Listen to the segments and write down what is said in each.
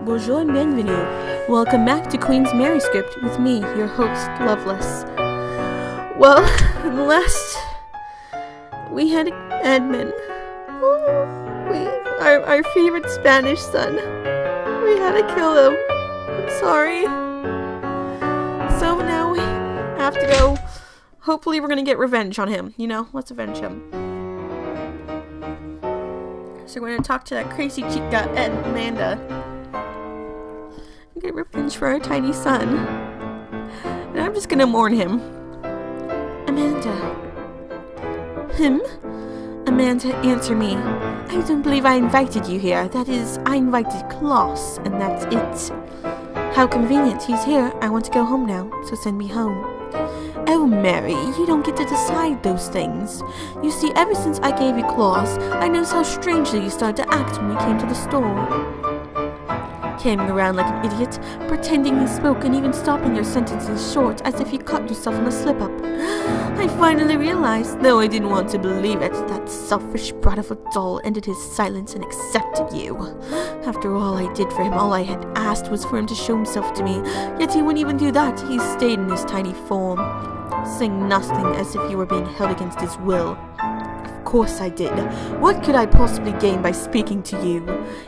Bonjour and bienvenue. Welcome back to Queen's Mary Script with me, your host, Loveless. Well, last we had Edmund. Our favorite Spanish son. We had to kill him. I'm sorry. So now we have to go. Hopefully we're gonna get revenge on him. Let's avenge him. So we're gonna talk to that crazy chica, Amanda. Get revenge for our tiny son. And I'm just gonna warn him. Amanda. Him? Amanda, answer me. I don't believe I invited you here. That is, I invited Klaus, and that's it. How convenient. He's here. I want to go home now, so send me home. Oh, Mary, you don't get to decide those things. You see, ever since I gave you Klaus, I noticed how strangely you started to act when we came to the store. Carrying around like an idiot, pretending you spoke and even stopping your sentences short as if you caught yourself in a slip-up. I finally realized, though I didn't want to believe it, that selfish brat of a doll ended his silence and accepted you. After all I did for him, all I had asked was for him to show himself to me, yet he wouldn't even do that. He stayed in his tiny form, saying nothing as if you were being held against his will. Of course I did. What could I possibly gain by speaking to you?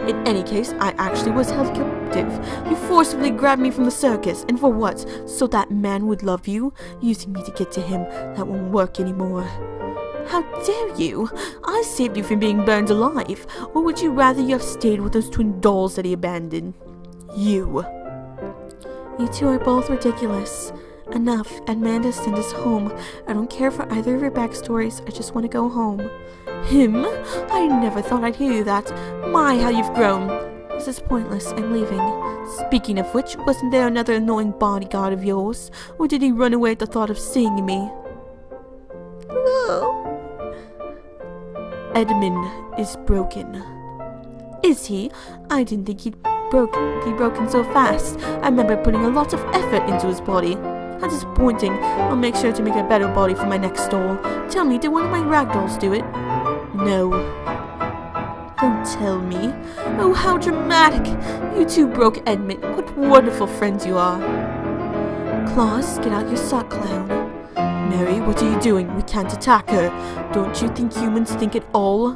In any case, I actually was held captive. You forcibly grabbed me from the circus, and for what? So that man would love you? Using me to get to him, that won't work anymore. How dare you? I saved you from being burned alive. Or would you rather you have stayed with those twin dolls that he abandoned? You two are both ridiculous. Enough. Amanda, send us home. I don't care for either of your backstories. I just want to go home. Him? I never thought I'd hear you that. My, how you've grown. This is pointless. I'm leaving. Speaking of which, wasn't there another annoying bodyguard of yours? Or did he run away at the thought of seeing me? Oh. Edmund is broken. Is he? I didn't think he'd be broken so fast. I remember putting a lot of effort into his body. How disappointing. I'll make sure to make a better body for my next doll. Tell me, did one of my ragdolls do it? No. Don't tell me. Oh, how dramatic. You two broke Edmund. What wonderful friends you are. Klaus, get out your sock, clown. Mary, what are you doing? We can't attack her. Don't you think humans think at all?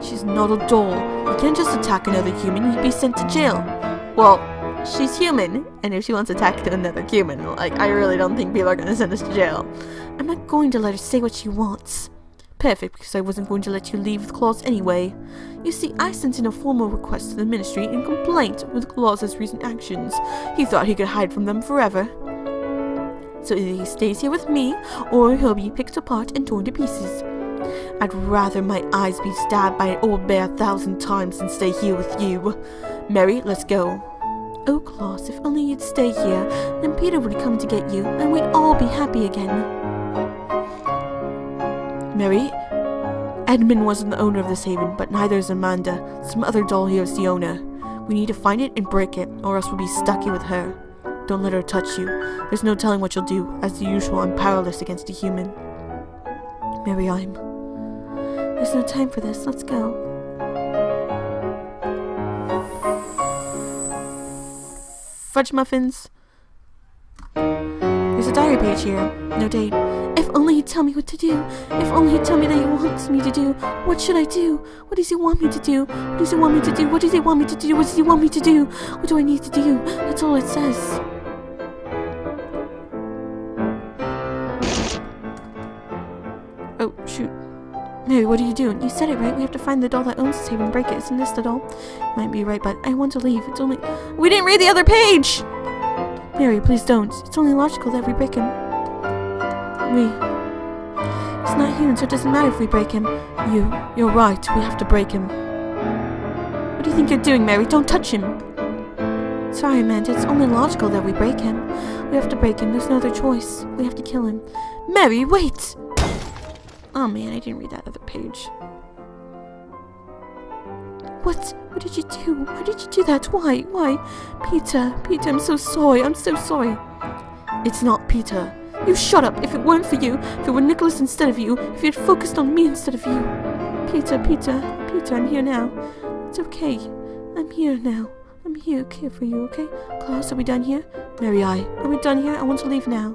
She's not a doll. You can't just attack another human. You'd be sent to jail. Well, she's human, and if she wants to attack another human, I really don't think people are going to send us to jail. I'm not going to let her say what she wants. Perfect, because I wasn't going to let you leave with Klaus anyway. You see, I sent in a formal request to the ministry in complaint with Klaus's recent actions. He thought he could hide from them forever. So either he stays here with me, or he'll be picked apart and torn to pieces. I'd rather my eyes be stabbed by an old bear 1,000 times than stay here with you. Mary, let's go. Oh, Klaus, if only you'd stay here, then Peter would come to get you, and we'd all be happy again. Mary, Edmund wasn't the owner of this haven, but neither is Amanda. Some other doll here is the owner. We need to find it and break it, or else we'll be stuck here with her. Don't let her touch you. There's no telling what she'll do. As usual, I'm powerless against a human. Mary, There's no time for this. Let's go. Fudge muffins. There's a diary page here. No date. If only he'd tell me what to do. If only he'd tell me that he wants me to do. What should I do? What does he want me to do? What does he want me to do? What does he want me to do? What does he want me to do? What do I need to do? That's all it says. Oh, shoot. Mary, what are you doing? You said it right. We have to find the doll that owns this haven and break it. Isn't this the doll? You might be right, but I want to leave. It's only... We didn't read the other page! Mary, please don't. It's only logical that we break him. He's not human, so it doesn't matter if we break him. You're right. We have to break him. What do you think you're doing, Mary? Don't touch him. Sorry, Amanda. It's only logical that we break him. We have to break him. There's no other choice. We have to kill him. Mary, wait! Oh man, I didn't read that other page. What did you do? Why did you do that? Why? Peter, I'm so sorry. It's not Peter. You shut up. If it weren't for you, if it were Nicholas instead of you, if you had focused on me instead of you. Peter, I'm here now. It's okay. I'm here now. I'm here for you, okay? Claus, are we done here? Mary, are we done here? I want to leave now.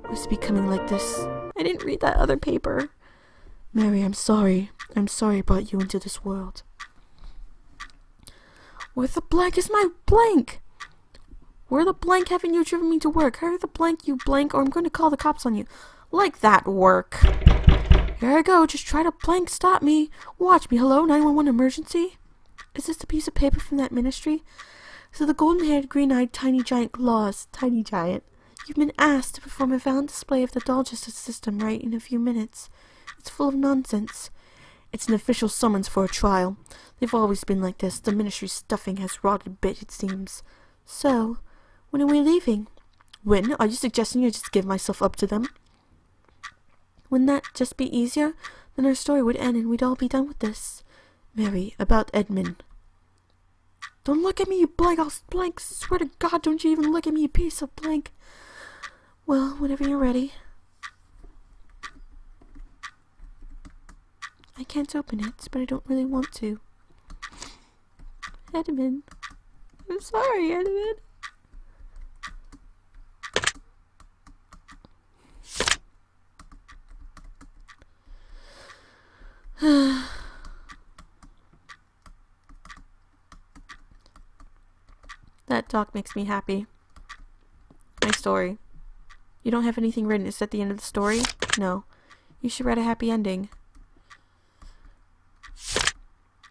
Why is it becoming like this? I didn't read that other paper. Mary, I'm sorry. I'm sorry I brought you into this world. Where the blank is my blank? Where the blank haven't you driven me to work? Hurry the blank, you blank, or I'm going to call the cops on you. Like that work. Here I go, just try to blank stop me. Watch me. Hello, 911 emergency? Is this the piece of paper from that ministry? So the golden-haired, green-eyed, tiny giant Claus. Tiny giant. You've been asked to perform a valiant display of the doll justice system right in a few minutes. It's full of nonsense. It's an official summons for a trial. They've always been like this. The ministry's stuffing has rotted a bit, it seems. So, when are we leaving? When? Are you suggesting I just give myself up to them? Wouldn't that just be easier? Then our story would end and we'd all be done with this. Mary, about Edmund. Don't look at me, you blank. I'll blank. Swear to God, don't you even look at me, you piece of blank. Well, whenever you're ready. I can't open it, but I don't really want to. Edmund. I'm sorry, Edmund. That talk makes me happy. My story. You don't have anything written. Is that the end of the story? No. You should write a happy ending.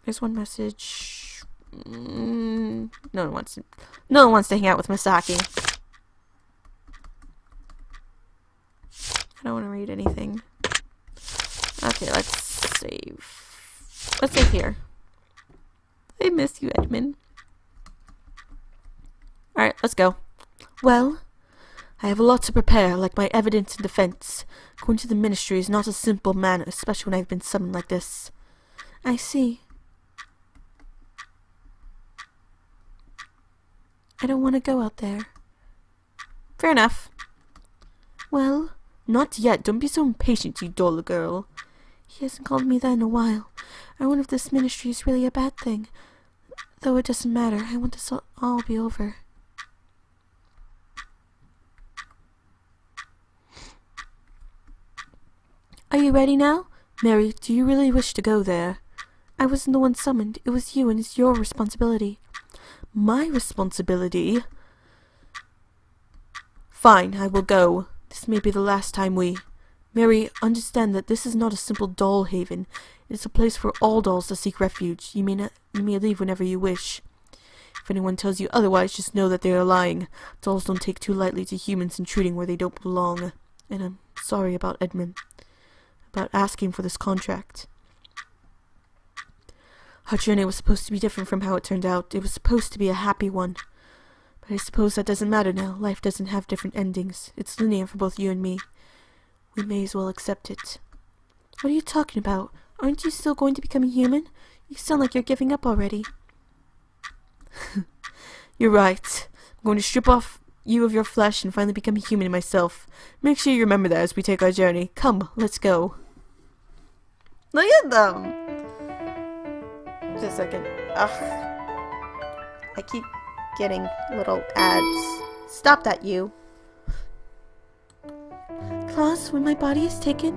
There's one message. No one wants to hang out with Masaki. I don't want to read anything. Okay, let's save. Let's save here. I miss you, Edmund. Alright, let's go. Well, I have a lot to prepare, like my evidence and defense. Going to the ministry is not a simple matter, especially when I've been summoned like this. I see. I don't want to go out there. Fair enough. Well, not yet. Don't be so impatient, you dull girl. He hasn't called me that in a while. I wonder if this ministry is really a bad thing. Though it doesn't matter. I want this all be over. Are you ready now? Mary, do you really wish to go there? I wasn't the one summoned. It was you, and it's your responsibility. My responsibility? Fine, I will go. This may be the last time we... Mary, understand that this is not a simple doll haven. It is a place for all dolls to seek refuge. You may leave whenever you wish. If anyone tells you otherwise, just know that they are lying. Dolls don't take too lightly to humans intruding where they don't belong. And I'm sorry about Edmund. About asking for this contract. Our journey was supposed to be different from how it turned out. It was supposed to be a happy one. But I suppose that doesn't matter now. Life doesn't have different endings. It's linear for both you and me. We may as well accept it. What are you talking about? Aren't you still going to become a human? You sound like you're giving up already. You're right. I'm going to strip off you of your flesh and finally become a human myself. Make sure you remember that as we take our journey. Come, let's go. Look at them! Just a second. Ugh. I keep getting little ads. Stop that, you. Claus, when my body is taken,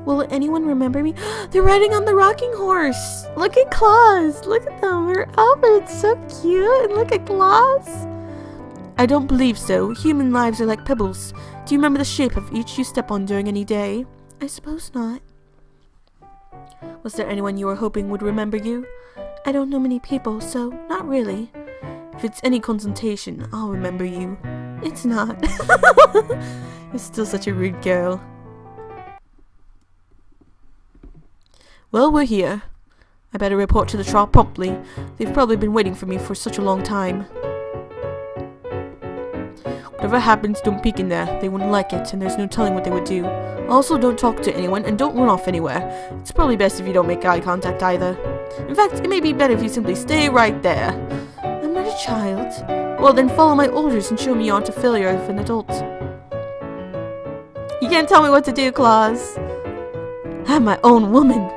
will anyone remember me? They're riding on the rocking horse! Look at Claus! Look at them! Her outfit's so cute! And look at Claus! I don't believe so. Human lives are like pebbles. Do you remember the shape of each you step on during any day? I suppose not. Was there anyone you were hoping would remember you? I don't know many people, so not really. If it's any consultation, I'll remember you. It's not. You're still such a rude girl. Well, we're here. I better report to the trial promptly. They've probably been waiting for me for such a long time. Whatever happens, don't peek in there. They wouldn't like it, and there's no telling what they would do. Also, don't talk to anyone, and don't run off anywhere. It's probably best if you don't make eye contact either. In fact, it may be better if you simply stay right there. I'm not a child. Well, then follow my orders and show me you aren't a failure of an adult. You can't tell me what to do, Claus. I'm my own woman.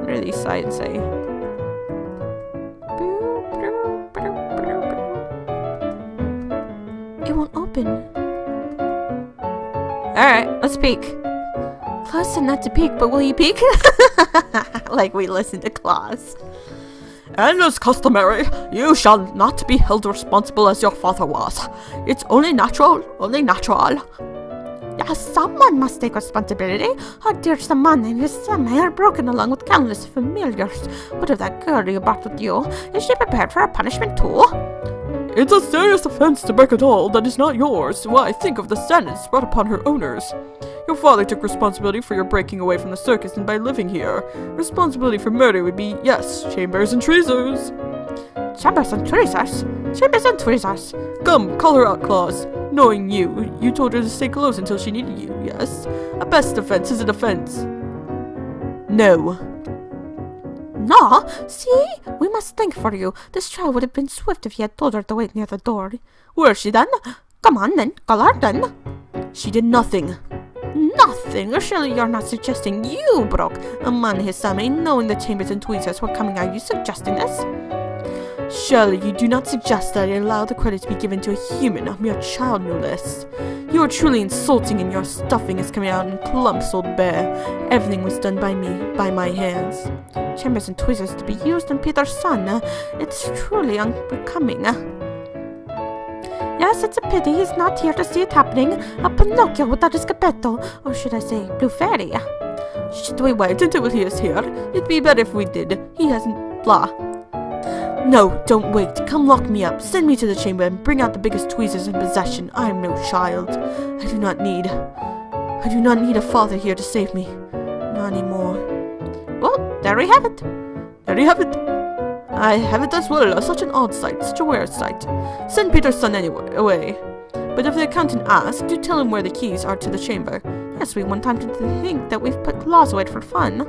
What do these signs say? It won't open. Alright, let's peek. Claus said not to peek, but will you peek? Like we listen to Claus. And as customary, you shall not be held responsible as your father was. It's only natural, only natural. Yes, someone must take responsibility. How dares the man and his son are broken along with countless familiars. What of that girl you brought with you? Is she prepared for a punishment too? It's a serious offense to break a doll that is not yours. Why, think of the sentence brought upon her owners. Your father took responsibility for your breaking away from the circus and by living here. Responsibility for murder would be, yes, chambers and tweezers. Chambers and tweezers? Chambers and tweezers. Come, call her out, Claus. Knowing you told her to stay close until she needed you, yes? A best defense is a defense. No. No? See? We must think for you. This trial would have been swift if you had told her to wait near the door. Where is she then? Come on then, call her then. She did nothing. Nothing? Surely you're not suggesting you broke a man his family knowing the chambers and tweezers were coming. Are you suggesting this? Surely you do not suggest that I allow the credit to be given to a human, a mere child no less. You are truly insulting, and your stuffing is coming out in clumps, old bear. Everything was done by me, by my hands. Chambers and tweezers to be used on Peter's son. It's truly unbecoming. Yes, it's a pity he's not here to see it happening. A Pinocchio without his cappetto, or should I say, blue fairy. Should we wait until he is here? It'd be better if we did. He hasn't blah. No, don't wait. Come lock me up. Send me to the chamber and bring out the biggest tweezers in possession. I am no child. I do not need a father here to save me. Not anymore. Well, there we have it. There you have it. I have it as well. Such an odd sight. Such a weird sight. Send Peter's son anyway, away. But if the accountant asks, do tell him where the keys are to the chamber. Yes, we want time to think that we've put Claus away for fun.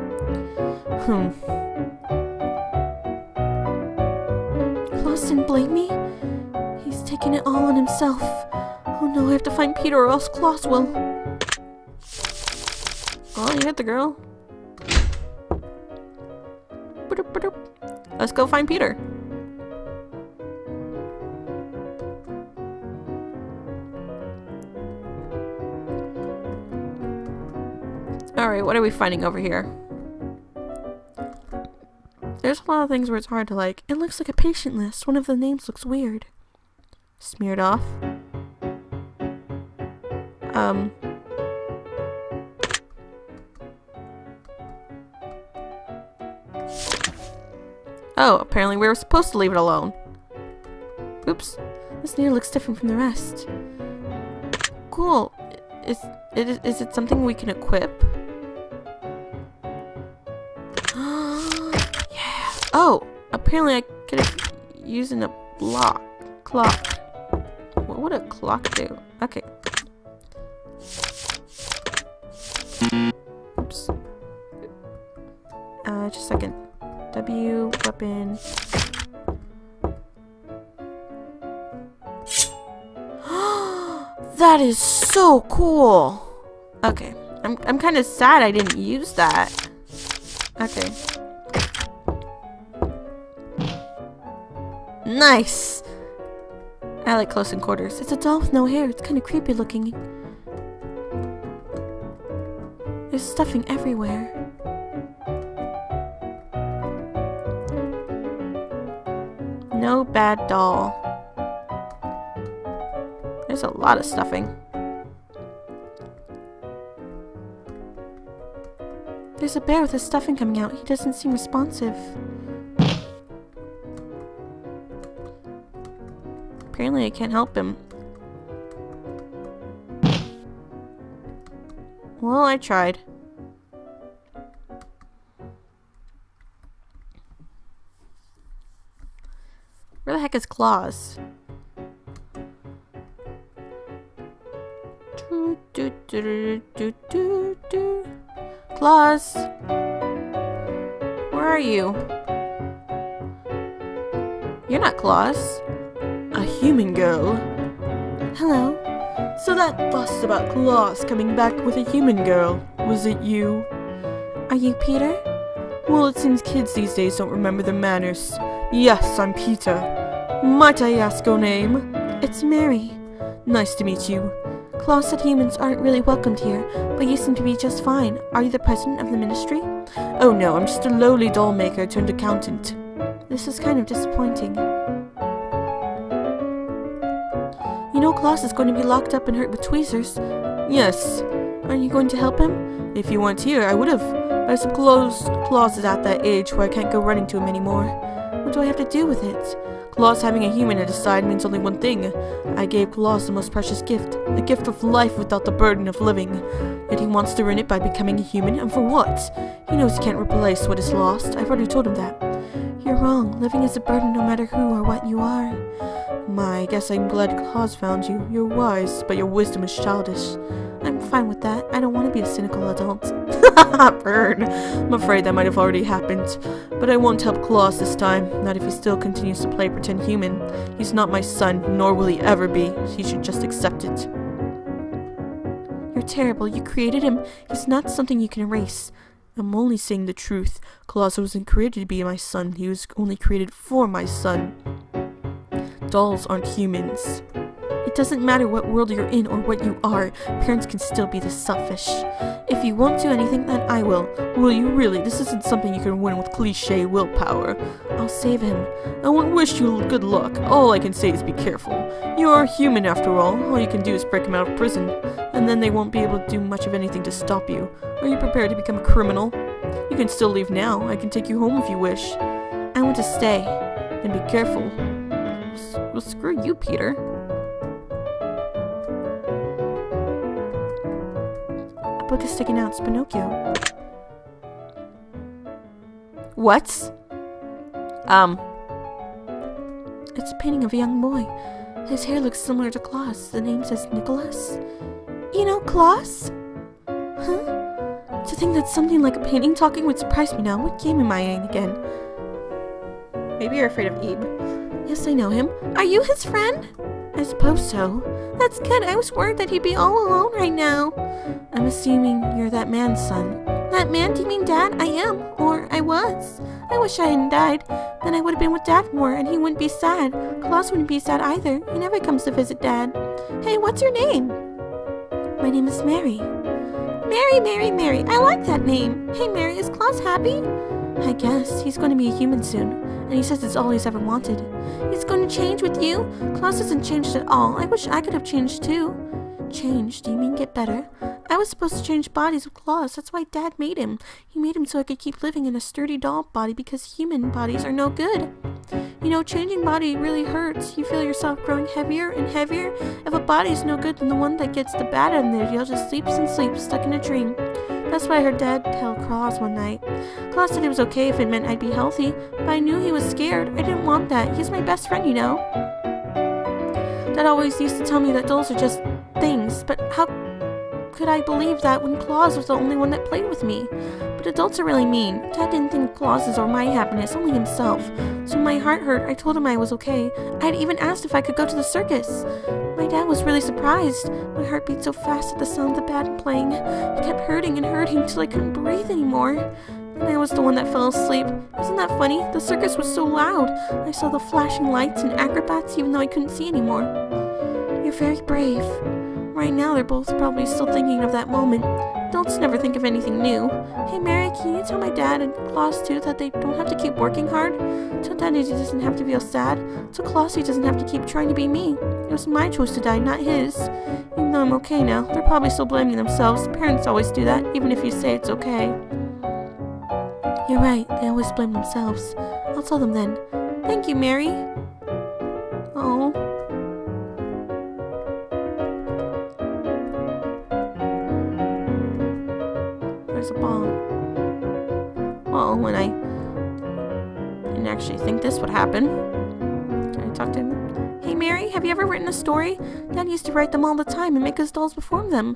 Claus didn't blame me. He's taking it all on himself. Oh no, I have to find Peter or else Claus will. Oh, you hit the girl. Let's go find Peter. Alright, what are we finding over here? There's a lot of things where it's hard to like. It looks like a patient list. One of the names looks weird. Smeared off. Oh, apparently we were supposed to leave it alone. Oops. This needle looks different from the rest. Cool. Is it something we can equip? Yeah. Oh, apparently I could have using a clock. What would a clock do? Okay. Oops. Just a second. W, weapon. That is so cool. Okay. I'm kind of sad I didn't use that. Okay. Nice. I like close quarters. It's a doll with no hair. It's kind of creepy looking. There's stuffing everywhere. No bad doll. There's a lot of stuffing. There's a bear with his stuffing coming out. He doesn't seem responsive. Apparently I can't help him. Well, I tried. Where the heck is Claus? Claus! Where are you? You're not Claus. A human girl. Hello. So that fuss about Claus coming back with a human girl, was it you? Are you Peter? Well, it seems kids these days don't remember their manners. Yes, I'm Peter. Might I ask your name? It's Mary. Nice to meet you. Claus said humans aren't really welcomed here, but you seem to be just fine. Are you the president of the ministry? Oh no, I'm just a lowly doll maker turned accountant. This is kind of disappointing. You know Claus is going to be locked up and hurt with tweezers. Yes. Aren't you going to help him? If you weren't here, I would have. But I suppose Claus is at that age where I can't go running to him anymore. What do I have to do with it? Claus having a human at his side means only one thing. I gave Claus the most precious gift, the gift of life without the burden of living. Yet he wants to earn it by becoming a human, and for what? He knows he can't replace what is lost. I've already told him that. You're wrong. Living is a burden no matter who or what you are. My, I guess I'm glad Claus found you. You're wise, but your wisdom is childish. I'm fine with that. I don't want to be a cynical adult. Burn. I'm afraid that might have already happened. But I won't help Claus this time. Not if he still continues to play pretend human. He's not my son, nor will he ever be. He should just accept it. You're terrible. You created him. He's not something you can erase. I'm only saying the truth. Claus wasn't created to be my son. He was only created for my son. Dolls aren't humans. It doesn't matter what world you're in or what you are. Parents can still be this selfish. If you won't do anything, then I will. Will you really? This isn't something you can win with cliché willpower. I'll save him. I won't wish you good luck. All I can say is be careful. You are human after all. All you can do is break him out of prison. And then they won't be able to do much of anything to stop you. Are you prepared to become a criminal? You can still leave now. I can take you home if you wish. I want to stay. Then be careful. Well, screw you, Peter. A book is sticking out. It's Pinocchio. What? It's a painting of a young boy. His hair looks similar to Claus. The name says Nicholas. You know Claus? Huh? To think that something like a painting talking would surprise me now. What game am I in again? Maybe you're afraid of Ebe. Yes, I know him. Are you his friend? I suppose so. That's good. I was worried that he'd be all alone right now. I'm assuming you're that man's son. That man? Do you mean Dad? I am. Or I was. I wish I hadn't died. Then I would have been with Dad more, and he wouldn't be sad. Claus wouldn't be sad either. He never comes to visit Dad. Hey, what's your name? My name is Mary. Mary, Mary, Mary. I like that name. Hey, Mary, is Claus happy? I guess. He's going to be a human soon. And he says it's all he's ever wanted. He's going to change with you? Claus hasn't changed at all. I wish I could have changed too. Change? Do you mean get better? I was supposed to change bodies with Claus. That's why Dad made him. He made him so I could keep living in a sturdy doll body because human bodies are no good. You know, changing body really hurts. You feel yourself growing heavier and heavier. If a body is no good, then the one that gets the bad in there, you'll just sleeps and sleeps, stuck in a dream. That's why I heard Dad tell Claus one night. Claus said it was okay if it meant I'd be healthy, but I knew he was scared. I didn't want that. He's my best friend, you know. Dad always used to tell me that dolls are just things, but how could I believe that when Claus was the only one that played with me? But adults are really mean. Dad didn't think Claus's or my happiness, only himself. So when my heart hurt, I told him I was okay. I had even asked if I could go to the circus. My dad was really surprised. My heart beat so fast at the sound of the band playing. It kept hurting and hurting till I couldn't breathe anymore. And I was the one that fell asleep. Isn't that funny? The circus was so loud. I saw the flashing lights and acrobats even though I couldn't see anymore. You're very brave. Right now, they're both probably still thinking of that moment. Adults never think of anything new. Hey, Mary, can you tell my dad and Claus, too, that they don't have to keep working hard? Tell Dad he doesn't have to feel sad. Tell Claus he doesn't have to keep trying to be me. It was my choice to die, not his. Even though I'm okay now, they're probably still blaming themselves. Parents always do that, even if you say it's okay. You're right. They always blame themselves. I'll tell them then. Thank you, Mary. Oh. There's a ball. Well, when I didn't actually think this would happen. Can I talk to him? Hey, Mary, have you ever written a story? Dad used to write them all the time and make his dolls perform them.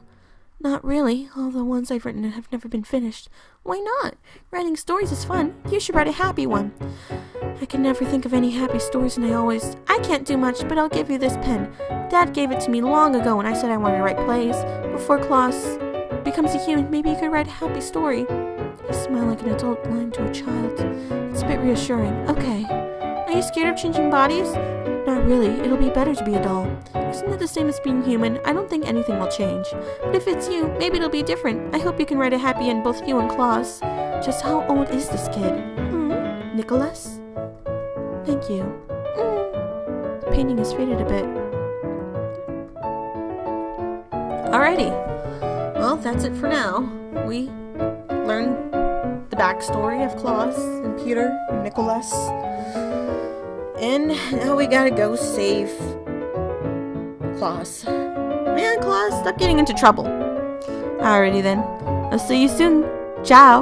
Not really. All the ones I've written have never been finished. Why not? Writing stories is fun. You should write a happy one. I can never think of any happy stories, and I can't do much, but I'll give you this pen. Dad gave it to me long ago when I said I wanted to write plays. Before Claus becomes a human, maybe you could write a happy story. You smile like an adult lying to a child. It's a bit reassuring. Okay. Are you scared of changing bodies? Not really. It'll be better to be a doll. Isn't it the same as being human? I don't think anything will change. But if it's you, maybe it'll be different. I hope you can write a happy end, both you and Claus. Just how old is this kid? Nicholas? Thank you. The painting has faded a bit. Alrighty. Well, that's it for now. We learned the backstory of Claus and Peter and Nicholas. And now we gotta go save Claus. Man, Claus, stop getting into trouble. Alrighty then. I'll see you soon. Ciao.